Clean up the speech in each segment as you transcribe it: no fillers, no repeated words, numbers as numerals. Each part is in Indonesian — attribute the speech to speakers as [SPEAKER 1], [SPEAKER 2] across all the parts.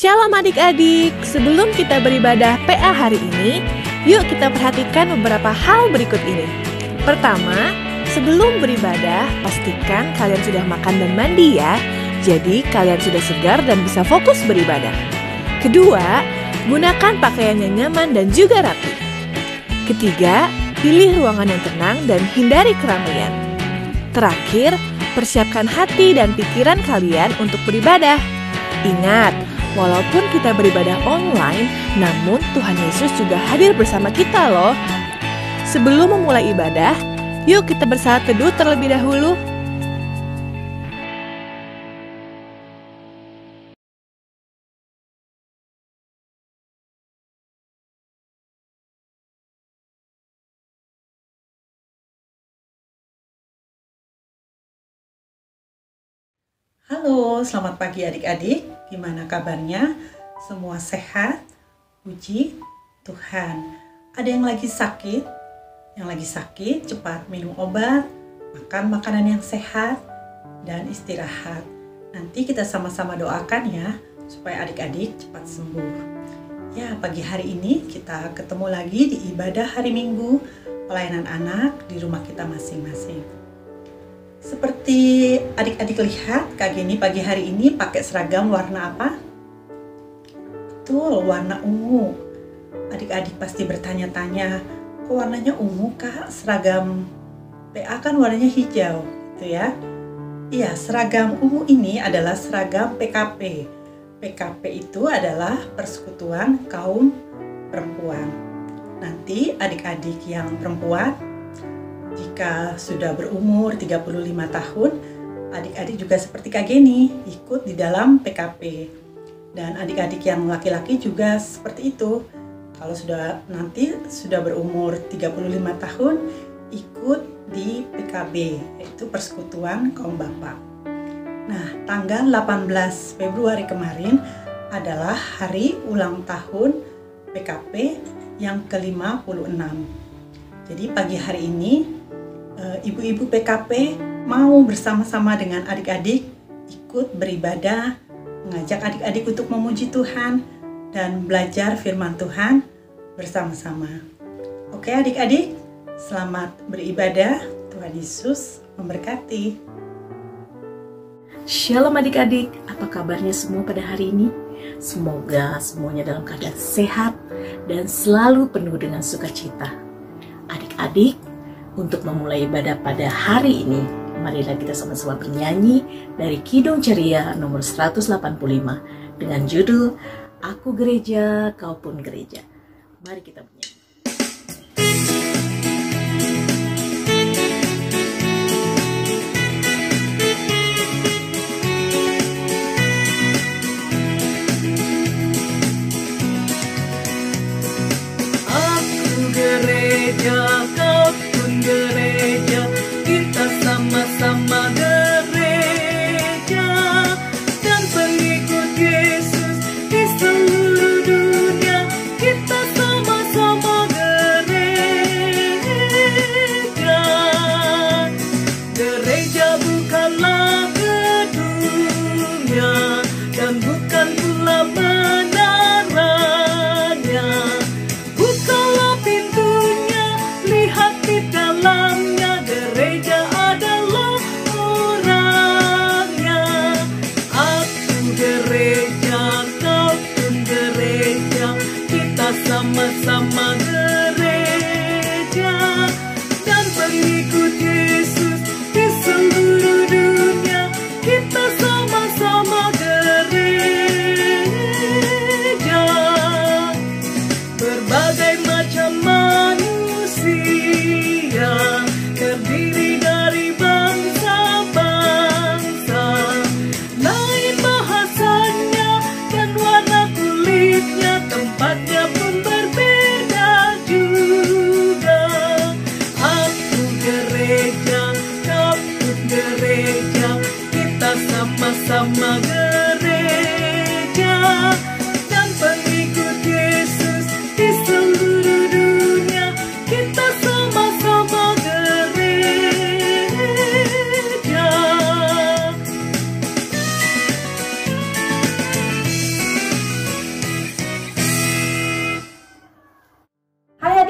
[SPEAKER 1] Shalom adik-adik, sebelum kita beribadah PA hari ini, yuk kita perhatikan beberapa hal berikut ini. Pertama, sebelum beribadah, pastikan kalian sudah makan dan mandi ya. Jadi kalian sudah segar dan bisa fokus beribadah. Kedua, gunakan pakaian yang nyaman dan juga rapi. Ketiga, pilih ruangan yang tenang dan hindari keramaian. Terakhir, persiapkan hati dan pikiran kalian untuk beribadah. Ingat, walaupun kita beribadah online, namun Tuhan Yesus juga hadir bersama kita loh. Sebelum memulai ibadah, yuk kita bersaat teduh terlebih dahulu.
[SPEAKER 2] Halo, selamat pagi adik-adik. Gimana kabarnya? Semua sehat? Puji Tuhan. Ada yang lagi sakit? Yang lagi sakit, cepat minum obat, makan makanan yang sehat, dan istirahat. Nanti kita sama-sama doakan ya, supaya adik-adik cepat sembuh. Ya, pagi hari ini kita ketemu lagi di ibadah hari Minggu, pelayanan anak di rumah kita masing-masing. Seperti adik-adik lihat, Kak Geni pagi hari ini pakai seragam warna apa? Betul, warna ungu. Adik-adik pasti bertanya-tanya, kok warnanya ungu Kak? Seragam PA kan warnanya hijau, gitu ya? Iya, seragam ungu ini adalah seragam PKP. PKP itu adalah Persekutuan Kaum Perempuan. Nanti adik-adik yang perempuan, jika sudah berumur 35 tahun, adik-adik juga seperti Kak Geni, ikut di dalam PKP. Dan adik-adik yang laki-laki juga seperti itu. Kalau nanti sudah berumur 35 tahun, ikut di PKB, yaitu Persekutuan Kaum Bapak. Nah, tanggal 18 Februari kemarin adalah hari ulang tahun PKP yang ke-56. Jadi pagi hari ini, ibu-ibu PKP mau bersama-sama dengan adik-adik ikut beribadah, mengajak adik-adik untuk memuji Tuhan dan belajar firman Tuhan bersama-sama. Oke adik-adik, selamat beribadah. Tuhan Yesus memberkati.
[SPEAKER 3] Shalom adik-adik, apa kabarnya semua pada hari ini? Semoga semuanya dalam keadaan sehat dan selalu penuh dengan sukacita. Adik-adik, untuk memulai ibadah pada hari ini, marilah kita sama-sama bernyanyi dari Kidung Ceria nomor 185 dengan judul Aku Gereja, Kau Pun Gereja. Mari kita bernyanyi.
[SPEAKER 4] Aku gereja, kau gereja, kita sama-sama gereja dan pengikut Yesus di seluruh dunia. Kita sama-sama gereja. Gereja bukanlah gedungnya dan bukan pula menaranya. Bukalah pintunya, lihat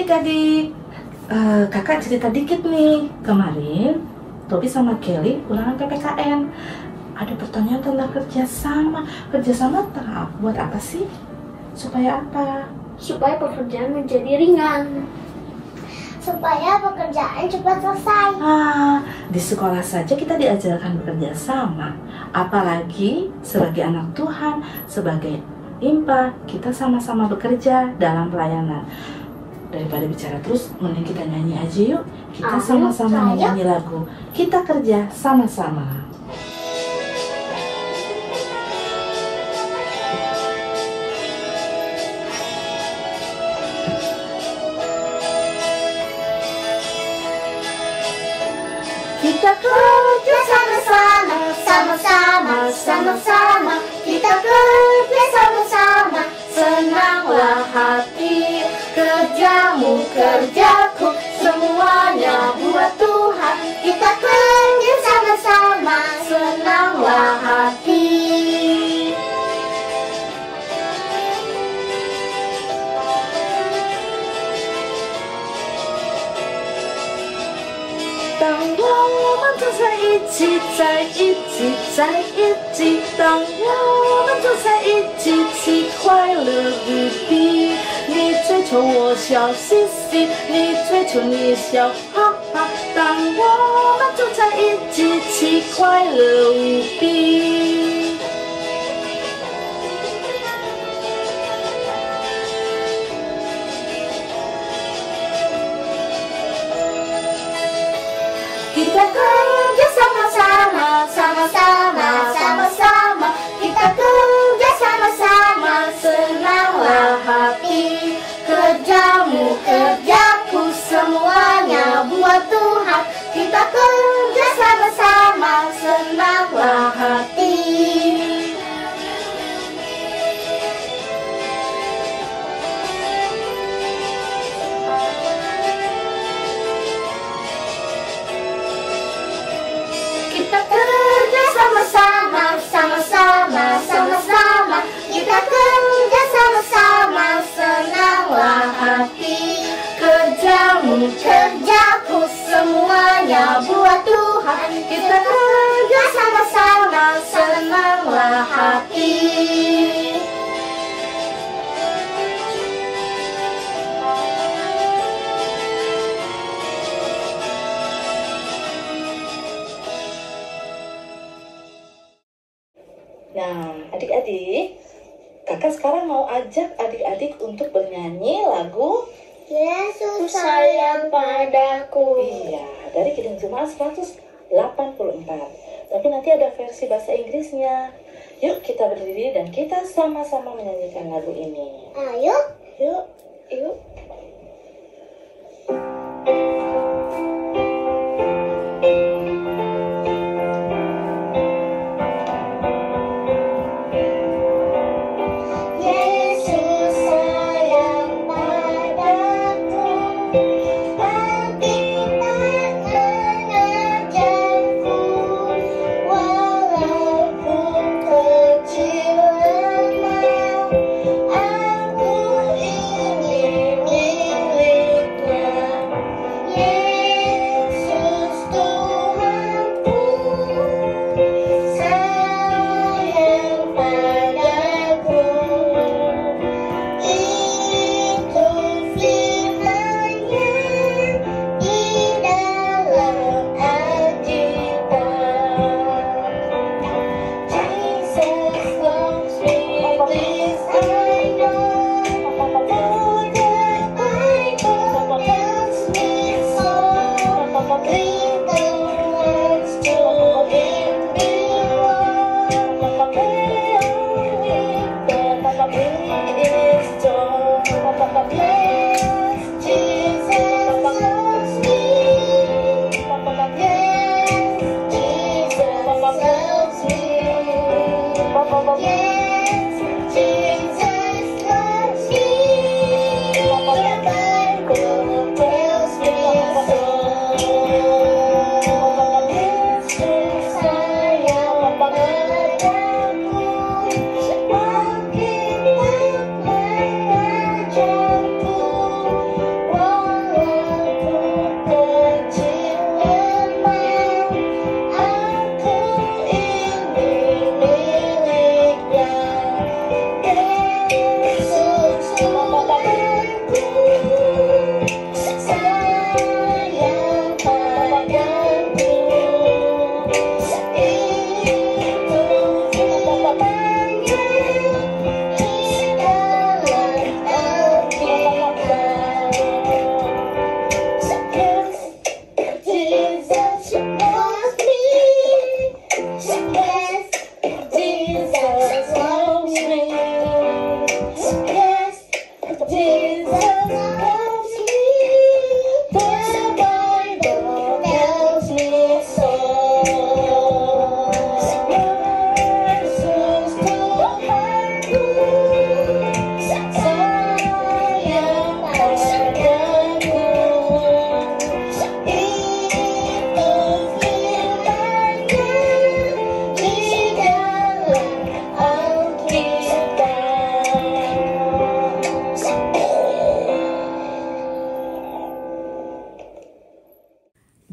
[SPEAKER 3] adik-adik, kakak cerita dikit nih. Kemarin Tobi sama Kelly ulangan PPKN. Ada pertanyaan tentang kerjasama. Kerjasama buat apa sih? Supaya apa?
[SPEAKER 5] Supaya pekerjaan menjadi ringan. Supaya pekerjaan cepat selesai.
[SPEAKER 3] Di sekolah saja kita diajarkan bekerja sama. Apalagi sebagai anak Tuhan, sebagai impa, kita sama-sama bekerja dalam pelayanan. Daripada bicara terus, mending kita nyanyi aja yuk. Kita sama-sama nyanyi lagu. Kita kerja sama-sama.
[SPEAKER 5] Kita kerja sama-sama, sama-sama, sama-sama. Kita kerja sama-sama, senanglah hati. Kerjamu, kerjaku, semuanya buat Tuhan. Kita kerja sama-sama, senanglah hati.
[SPEAKER 3] 当我们走在一起，在一起，在一起。当我们走在一起，其快乐无比。你追求我笑嘻嘻，你追求你笑哈哈。当我们走在一起，其快乐无比。
[SPEAKER 5] Kita kerja sama-sama, sama-sama, sama-sama. Kita kerja sama-sama, senanglah hati. Kerjamu, kerjaku, semuanya buat Tuhan. Kita kerja sama-sama, senanglah hati. Kita kerja sama-sama, sama-sama, sama-sama. Kita kerja sama-sama, senanglah hati. Kerjamu, kerjaku, semuanya buat Tuhan. Kita kerja sama-sama, senanglah hati.
[SPEAKER 3] Nah, adik-adik, kakak sekarang mau ajak adik-adik untuk bernyanyi lagu
[SPEAKER 5] Yesus sayang padaku.
[SPEAKER 3] Iya, dari Kidung Jemaat 184. Tapi nanti ada versi bahasa Inggrisnya. Yuk kita berdiri dan kita sama-sama menyanyikan lagu ini.
[SPEAKER 5] Ayo.
[SPEAKER 3] Yuk, yuk.
[SPEAKER 5] Yesus sayang padaku, tapi tak mengajarku, walaupun kecil lemah, aku ingin miliknya. Yesus Tuhanku, sayang padaku. Itu firman-Nya di dalam Alkitab. Jesus loves me, this I know, for the Bible tells me so. Read the words to Him belong. Pray on Him, He is strong. Yes, Jesus loves me. Yes, Jesus loves me. Yes, Jesus loves me. The Bible tells me so. Yesus sayang padaku, Alkitab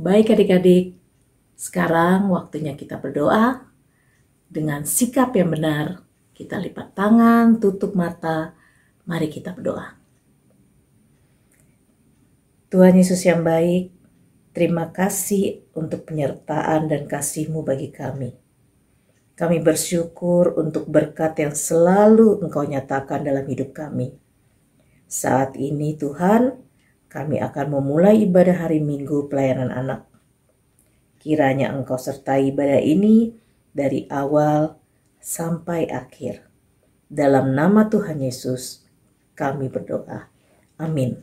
[SPEAKER 3] Baik adik-adik, sekarang waktunya kita berdoa. Dengan sikap yang benar, kita lipat tangan, tutup mata, mari kita berdoa. Tuhan Yesus yang baik, terima kasih untuk penyertaan dan kasih-Mu bagi kami. Kami bersyukur untuk berkat yang selalu Engkau nyatakan dalam hidup kami. Saat ini Tuhan, kami akan memulai ibadah hari Minggu pelayanan anak. Kiranya Engkau sertai ibadah ini dari awal sampai akhir. Dalam nama Tuhan Yesus, kami berdoa. Amin.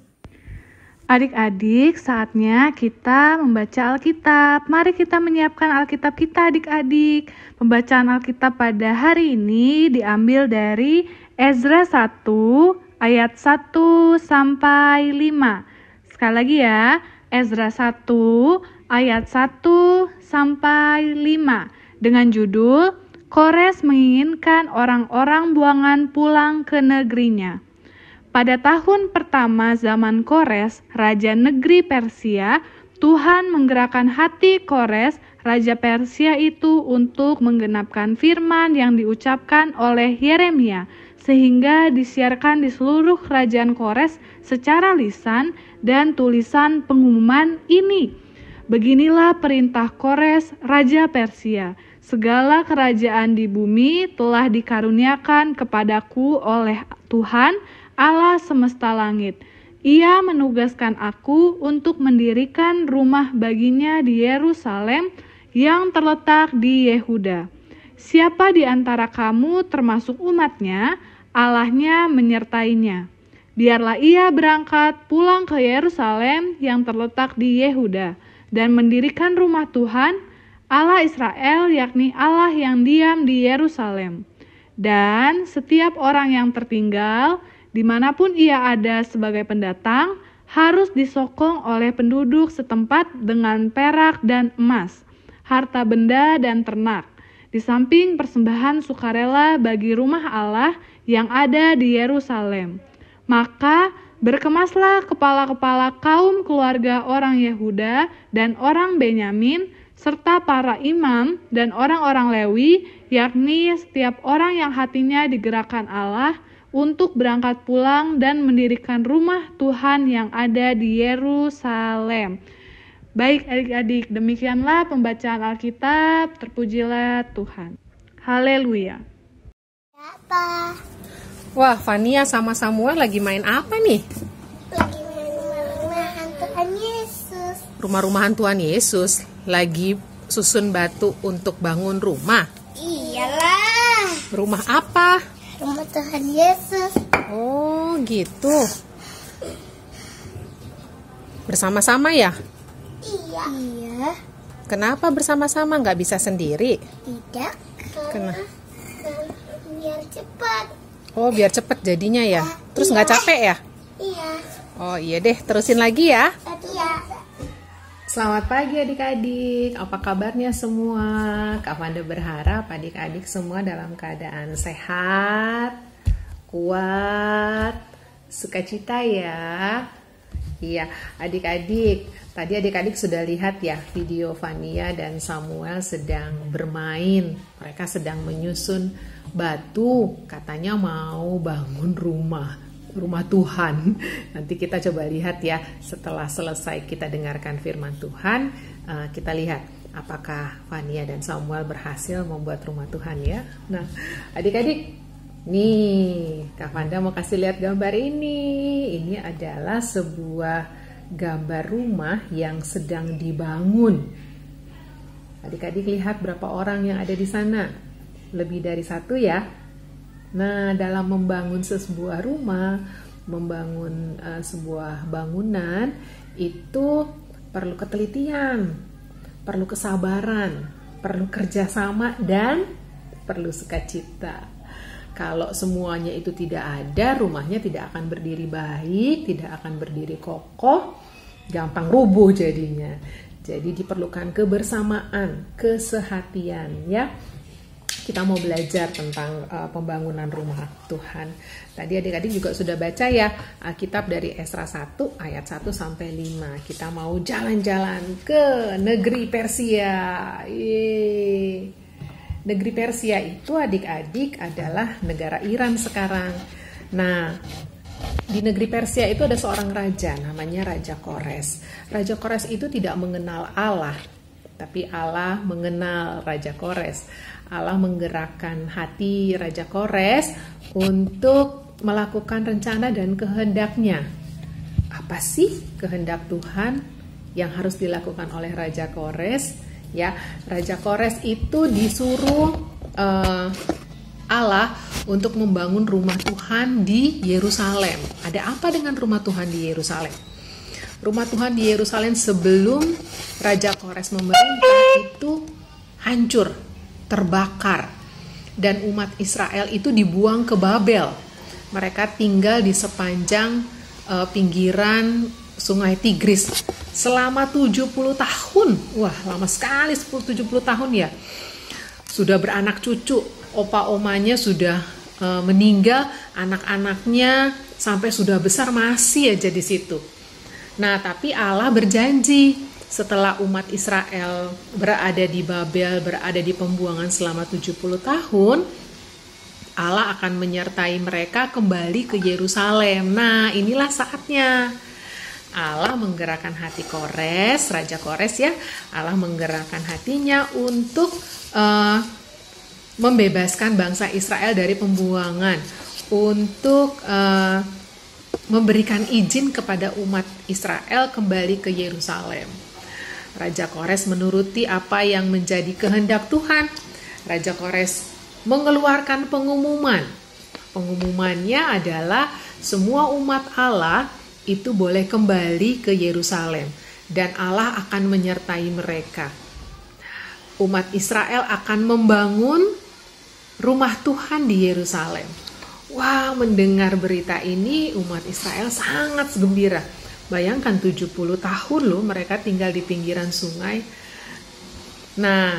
[SPEAKER 1] Adik-adik, saatnya kita membaca Alkitab. Mari kita menyiapkan Alkitab kita, adik-adik. Pembacaan Alkitab pada hari ini diambil dari Ezra 1 ayat 1 sampai 5. Sekali lagi ya, Ezra 1 ayat 1 sampai 5 dengan judul Kores menginginkan orang-orang buangan pulang ke negerinya. Pada tahun pertama zaman Kores, Raja Negeri Persia, Tuhan menggerakkan hati Kores, Raja Persia itu untuk menggenapkan firman yang diucapkan oleh Yeremia, sehingga disiarkan di seluruh kerajaan Kores secara lisan dan tulisan pengumuman ini. Beginilah perintah Kores, Raja Persia. Segala kerajaan di bumi telah dikaruniakan kepadaku oleh Tuhan, Allah semesta langit. Ia menugaskan aku untuk mendirikan rumah baginya di Yerusalem yang terletak di Yehuda. Siapa di antara kamu termasuk umatnya, Allahnya menyertainya. Biarlah ia berangkat pulang ke Yerusalem yang terletak di Yehuda dan mendirikan rumah Tuhan, Allah Israel, yakni Allah yang diam di Yerusalem. Dan setiap orang yang tertinggal, dimanapun ia ada sebagai pendatang, harus disokong oleh penduduk setempat dengan perak dan emas, harta benda dan ternak, di samping persembahan sukarela bagi rumah Allah yang ada di Yerusalem. Maka berkemaslah kepala-kepala kaum keluarga orang Yehuda dan orang Benyamin, serta para imam dan orang-orang Lewi, yakni setiap orang yang hatinya digerakkan Allah untuk berangkat pulang dan mendirikan rumah Tuhan yang ada di Yerusalem. Baik adik-adik, demikianlah pembacaan Alkitab. Terpujilah Tuhan. Haleluya.
[SPEAKER 5] Apa?
[SPEAKER 6] Wah, Fania sama Samuel lagi main apa nih?
[SPEAKER 5] Lagi main rumah-rumahan Tuhan Yesus.
[SPEAKER 6] Rumah-rumahan Tuhan Yesus. Lagi susun batu untuk bangun rumah.
[SPEAKER 5] Iyalah,
[SPEAKER 6] Rumah apa?
[SPEAKER 5] rumah Tuhan Yesus.
[SPEAKER 6] Oh, gitu. Bersama-sama ya?
[SPEAKER 5] Iya. Iya.
[SPEAKER 6] Kenapa bersama-sama? Nggak bisa sendiri?
[SPEAKER 5] Tidak.
[SPEAKER 6] Kenapa?
[SPEAKER 5] Biar cepat.
[SPEAKER 6] Oh, biar cepet jadinya ya. Terus nggak capek ya?
[SPEAKER 5] Iya.
[SPEAKER 6] Oh iya deh, terusin lagi ya.
[SPEAKER 5] Iya.
[SPEAKER 6] Selamat pagi adik-adik, apa kabarnya semua? Kak Fanda berharap adik-adik semua dalam keadaan sehat, kuat, sukacita ya. Iya, adik-adik, tadi adik-adik sudah lihat ya video Fania dan Samuel sedang bermain. Mereka sedang menyusun batu, katanya mau bangun rumah Tuhan. Nanti kita coba lihat ya, setelah selesai kita dengarkan firman Tuhan, kita lihat apakah Fania dan Samuel berhasil membuat rumah Tuhan ya. Nah, adik-adik, nih Kak Fanda mau kasih lihat gambar ini. Ini adalah sebuah gambar rumah yang sedang dibangun. Adik-adik lihat berapa orang yang ada di sana? Lebih dari satu ya. Nah, dalam membangun sebuah rumah, membangun sebuah bangunan, itu perlu ketelitian, perlu kesabaran, perlu kerjasama, dan perlu sukacita. Kalau semuanya itu tidak ada, rumahnya tidak akan berdiri baik, tidak akan berdiri kokoh, gampang rubuh jadinya. Jadi diperlukan kebersamaan, kesehatian ya. kita mau belajar tentang pembangunan rumah Tuhan. Tadi adik-adik juga sudah baca ya Alkitab dari Esra 1 ayat 1 sampai 5. Kita mau jalan-jalan ke negeri Persia. Yeay. Negeri Persia itu adik-adik adalah negara Iran sekarang. Nah, di negeri Persia itu ada seorang raja namanya Raja Kores. Raja Kores itu tidak mengenal Allah, tapi Allah mengenal Raja Kores. Allah menggerakkan hati Raja Kores untuk melakukan rencana dan kehendaknya. Apa sih kehendak Tuhan yang harus dilakukan oleh Raja Kores? Ya, Raja Kores itu disuruh Allah untuk membangun rumah Tuhan di Yerusalem. Ada apa dengan rumah Tuhan di Yerusalem? Rumah Tuhan di Yerusalem sebelum Raja Kores memerintah itu hancur, terbakar, dan umat Israel itu dibuang ke Babel. Mereka tinggal di sepanjang pinggiran Sungai Tigris selama 70 tahun. Wah, lama sekali 70 tahun ya. Sudah beranak cucu, opa-omanya sudah meninggal, anak-anaknya sampai sudah besar masih aja di situ. Nah, tapi Allah berjanji setelah umat Israel berada di Babel, berada di pembuangan selama 70 tahun, Allah akan menyertai mereka kembali ke Yerusalem. Nah, inilah saatnya. Allah menggerakkan hati Kores, Raja Kores ya. Allah menggerakkan hatinya untuk membebaskan bangsa Israel dari pembuangan, untuk memberikan izin kepada umat Israel kembali ke Yerusalem. Raja Kores menuruti apa yang menjadi kehendak Tuhan. Raja Kores mengeluarkan pengumuman. Pengumumannya adalah semua umat Allah itu boleh kembali ke Yerusalem dan Allah akan menyertai mereka. Umat Israel akan membangun rumah Tuhan di Yerusalem. Wah, mendengar berita ini umat Israel sangat gembira. Bayangkan 70 tahun loh mereka tinggal di pinggiran sungai. Nah,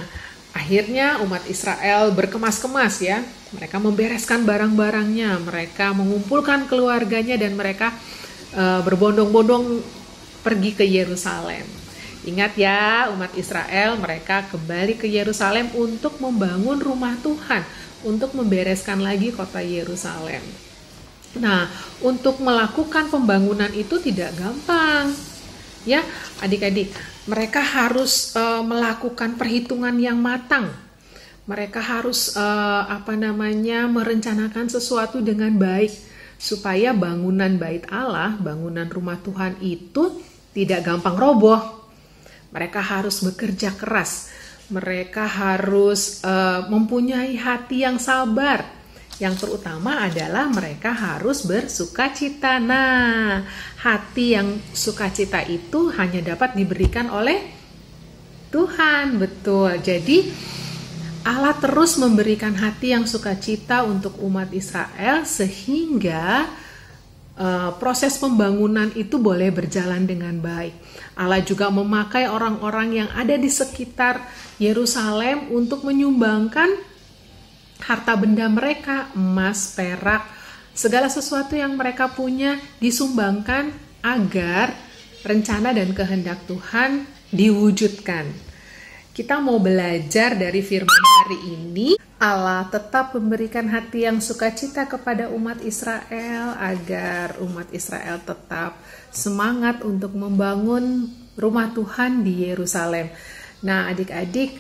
[SPEAKER 6] akhirnya umat Israel berkemas-kemas ya. Mereka membereskan barang-barangnya, mereka mengumpulkan keluarganya dan mereka berbondong-bondong pergi ke Yerusalem. Ingat ya, umat Israel mereka kembali ke Yerusalem untuk membangun rumah Tuhan, untuk membereskan lagi kota Yerusalem. Nah, untuk melakukan pembangunan itu tidak gampang. Ya, adik-adik, mereka harus melakukan perhitungan yang matang. Mereka harus merencanakan sesuatu dengan baik supaya bangunan bait Allah, bangunan rumah Tuhan itu tidak gampang roboh. Mereka harus bekerja keras. Mereka harus mempunyai hati yang sabar. Yang terutama adalah mereka harus bersukacita. Nah, hati yang sukacita itu hanya dapat diberikan oleh Tuhan. Betul. Jadi Allah terus memberikan hati yang sukacita untuk umat Israel sehingga proses pembangunan itu boleh berjalan dengan baik. Allah juga memakai orang-orang yang ada di sekitar Yerusalem untuk menyumbangkan harta benda mereka, emas, perak, segala sesuatu yang mereka punya disumbangkan agar rencana dan kehendak Tuhan diwujudkan. Kita mau belajar dari firman hari ini. Allah tetap memberikan hati yang sukacita kepada umat Israel agar umat Israel tetap semangat untuk membangun rumah Tuhan di Yerusalem. Nah, adik-adik,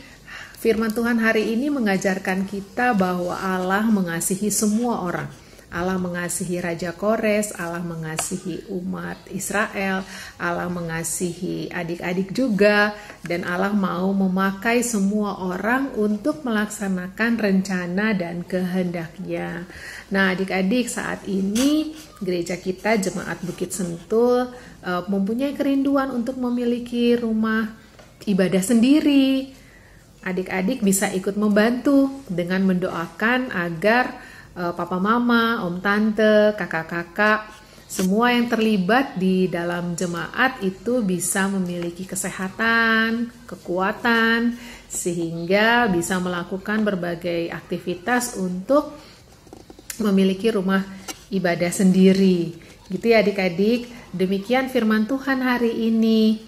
[SPEAKER 6] firman Tuhan hari ini mengajarkan kita bahwa Allah mengasihi semua orang. Allah mengasihi Raja Kores, Allah mengasihi umat Israel, Allah mengasihi adik-adik juga, dan Allah mau memakai semua orang untuk melaksanakan rencana dan kehendaknya. Nah, adik-adik, saat ini gereja kita Jemaat Bukit Sentul mempunyai kerinduan untuk memiliki rumah ibadah sendiri. Adik-adik bisa ikut membantu dengan mendoakan agar papa mama, om tante, kakak-kakak, semua yang terlibat di dalam jemaat itu bisa memiliki kesehatan, kekuatan, sehingga bisa melakukan berbagai aktivitas untuk memiliki rumah ibadah sendiri. Gitu ya adik-adik, demikian firman Tuhan hari ini.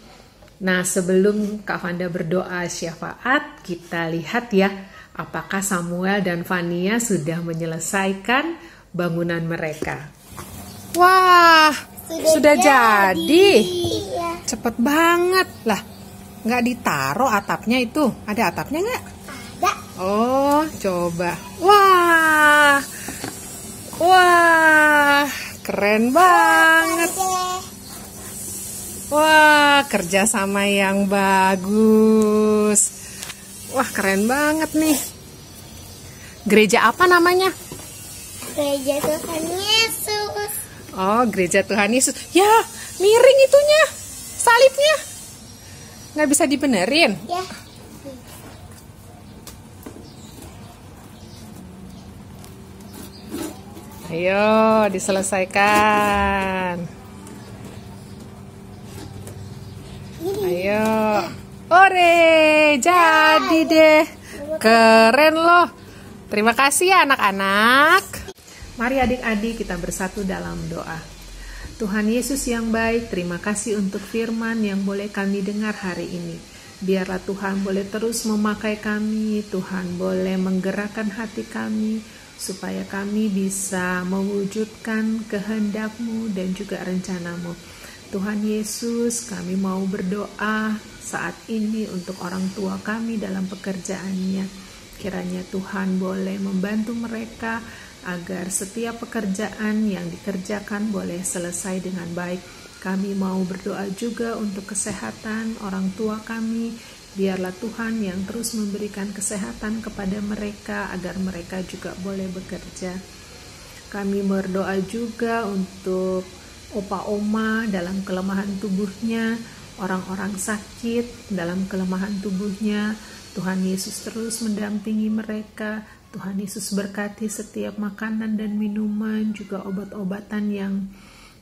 [SPEAKER 6] Nah, sebelum Kak Vanda berdoa syafaat, kita lihat ya, apakah Samuel dan Fania sudah menyelesaikan bangunan mereka. Wah, sudah jadi.
[SPEAKER 5] Iya.
[SPEAKER 6] Cepet banget lah. Nggak ditaruh atapnya itu. Ada atapnya nggak?
[SPEAKER 5] Ada.
[SPEAKER 6] Oh, coba. Wah, wah, keren banget. Wah, kerjasama yang bagus. Wah, keren banget nih. Gereja apa namanya?
[SPEAKER 5] Gereja Tuhan Yesus.
[SPEAKER 6] Oh, Gereja Tuhan Yesus. Ya, miring itunya. Salibnya. Nggak bisa dibenerin.
[SPEAKER 5] Ya.
[SPEAKER 6] Ayo, diselesaikan. Ayo. Ore, jadi deh. Keren loh. Terima kasih ya anak-anak. Mari adik-adik kita bersatu dalam doa. Tuhan Yesus yang baik, terima kasih untuk firman yang boleh kami dengar hari ini. Biarlah Tuhan boleh terus memakai kami, Tuhan boleh menggerakkan hati kami, supaya kami bisa mewujudkan kehendak-Mu dan juga rencana-Mu. Tuhan Yesus, kami mau berdoa saat ini untuk orang tua kami dalam pekerjaannya. Kiranya Tuhan boleh membantu mereka agar setiap pekerjaan yang dikerjakan boleh selesai dengan baik. Kami mau berdoa juga untuk kesehatan orang tua kami. Biarlah Tuhan yang terus memberikan kesehatan kepada mereka agar mereka juga boleh bekerja. Kami berdoa juga untuk opa-oma dalam kelemahan tubuhnya, orang-orang sakit dalam kelemahan tubuhnya. Tuhan Yesus terus mendampingi mereka. Tuhan Yesus berkati setiap makanan dan minuman, juga obat-obatan yang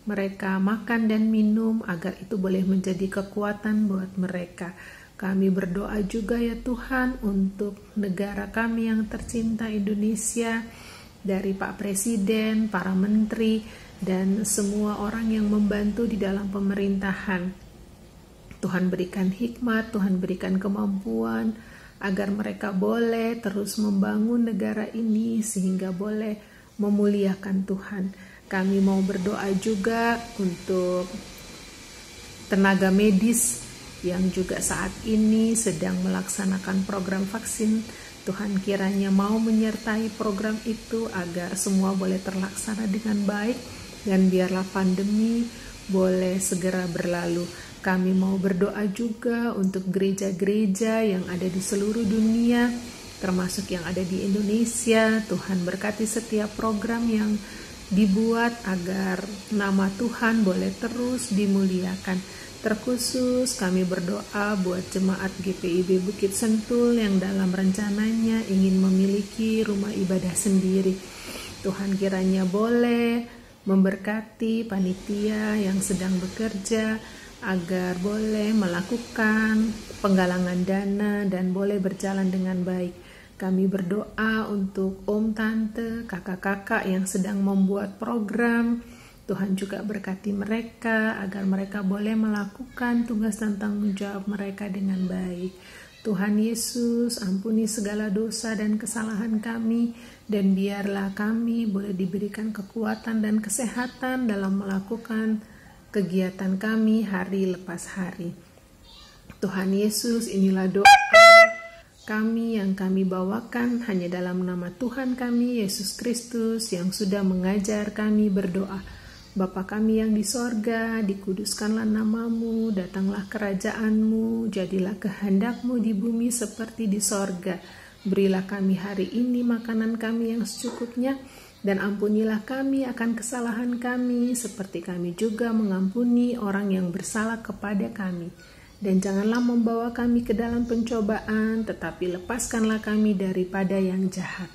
[SPEAKER 6] mereka makan dan minum, agar itu boleh menjadi kekuatan buat mereka. Kami berdoa juga ya Tuhan untuk negara kami yang tercinta Indonesia, dari Pak Presiden, para menteri, dan semua orang yang membantu di dalam pemerintahan. Tuhan berikan hikmat, Tuhan berikan kemampuan, agar mereka boleh terus membangun negara ini sehingga boleh memuliakan Tuhan. Kami mau berdoa juga untuk tenaga medis yang juga saat ini sedang melaksanakan program vaksin. Tuhan kiranya mau menyertai program itu agar semua boleh terlaksana dengan baik dan biarlah pandemi boleh segera berlalu. Kami mau berdoa juga untuk gereja-gereja yang ada di seluruh dunia, termasuk yang ada di Indonesia. Tuhan berkati setiap program yang dibuat agar nama Tuhan boleh terus dimuliakan. Terkhusus kami berdoa buat jemaat GPIB Bukit Sentul yang dalam rencananya ingin memiliki rumah ibadah sendiri. Tuhan kiranya boleh memberkati panitia yang sedang bekerja, agar boleh melakukan penggalangan dana dan boleh berjalan dengan baik. Kami berdoa untuk om, tante, kakak-kakak yang sedang membuat program. Tuhan juga berkati mereka agar mereka boleh melakukan tugas dan tanggung jawab mereka dengan baik. Tuhan Yesus, ampuni segala dosa dan kesalahan kami, dan biarlah kami boleh diberikan kekuatan dan kesehatan dalam melakukan kegiatan kami hari lepas hari. Tuhan Yesus, inilah doa kami yang kami bawakan hanya dalam nama Tuhan kami Yesus Kristus yang sudah mengajar kami berdoa. Bapa kami yang di sorga, dikuduskanlah namamu, datanglah kerajaanmu, jadilah kehendakmu di bumi seperti di sorga. Berilah kami hari ini makanan kami yang secukupnya, dan ampunilah kami akan kesalahan kami, seperti kami juga mengampuni orang yang bersalah kepada kami. Dan janganlah membawa kami ke dalam pencobaan, tetapi lepaskanlah kami daripada yang jahat.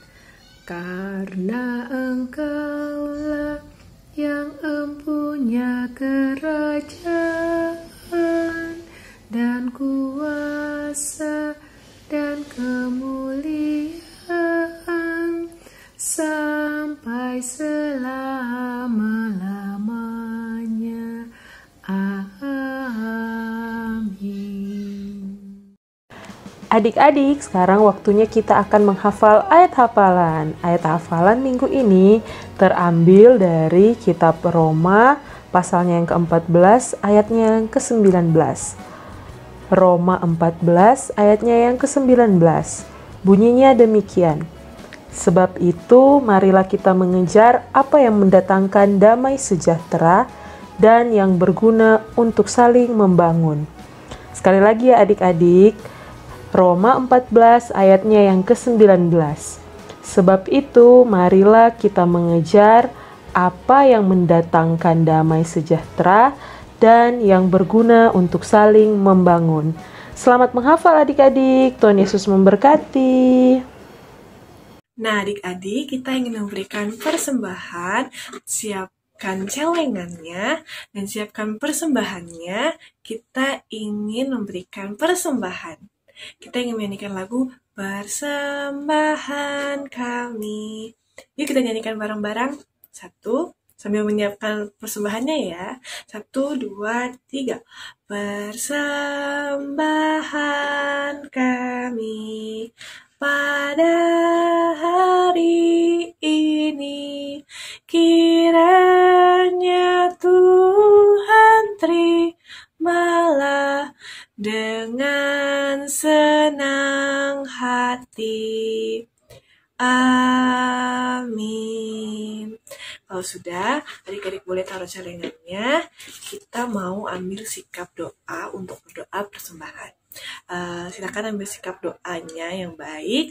[SPEAKER 6] Karena Engkaulah yang empunya kerajaan dan kuasa dan
[SPEAKER 7] Adik-adik, sekarang waktunya kita akan menghafal ayat hafalan. Ayat hafalan minggu ini terambil dari kitab Roma, pasalnya yang ke-14, ayatnya yang ke-19. Roma 14, ayatnya yang ke-19. Bunyinya demikian. Sebab itu, marilah kita mengejar apa yang mendatangkan damai sejahtera dan yang berguna untuk saling membangun. Sekali lagi ya adik-adik, Roma 14 ayatnya yang ke-19. Sebab itu, marilah kita mengejar apa yang mendatangkan damai sejahtera dan yang berguna untuk saling membangun. Selamat menghafal adik-adik, Tuhan Yesus memberkati.
[SPEAKER 1] Nah adik-adik, kita ingin memberikan persembahan. Siapkan celengannya dan siapkan persembahannya. Kita ingin memberikan persembahan. Kita ingin menyanyikan lagu Persembahan Kami. Yuk kita nyanyikan bareng-bareng. 1, sambil menyiapkan persembahannya ya. 1, 2, 3. Persembahan kami pada hari ini, kiranya Tuhan terimalah dengan senang hati. Amin. Kalau sudah, adik-adik boleh taruh celengannya. Kita mau ambil sikap doa untuk berdoa persembahan. Silakan ambil sikap doanya yang baik.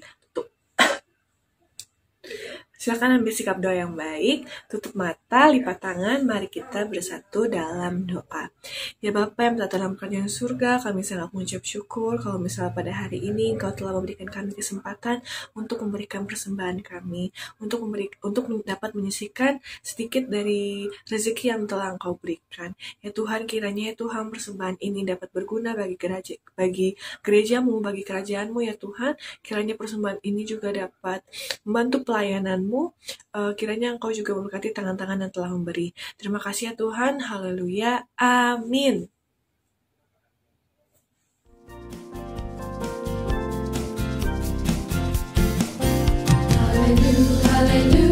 [SPEAKER 1] Silakan ambil sikap doa yang baik, tutup mata, lipat tangan, mari kita bersatu dalam doa. Ya Bapa yang berada dalam kerajaan surga, kami sangat mengucap syukur kalau misalnya pada hari ini Engkau telah memberikan kami kesempatan untuk memberikan persembahan kami, untuk dapat menyisihkan sedikit dari rezeki yang telah Engkau berikan. Ya Tuhan, kiranya ya Tuhan persembahan ini dapat berguna bagi gerejamu, bagi kerajaanmu ya Tuhan. Kiranya persembahan ini juga dapat membantu pelayananmu. Kiranya Engkau juga memberkati tangan-tangan yang telah memberi. Terima kasih ya Tuhan. Haleluya. Amin.
[SPEAKER 8] Haleluya.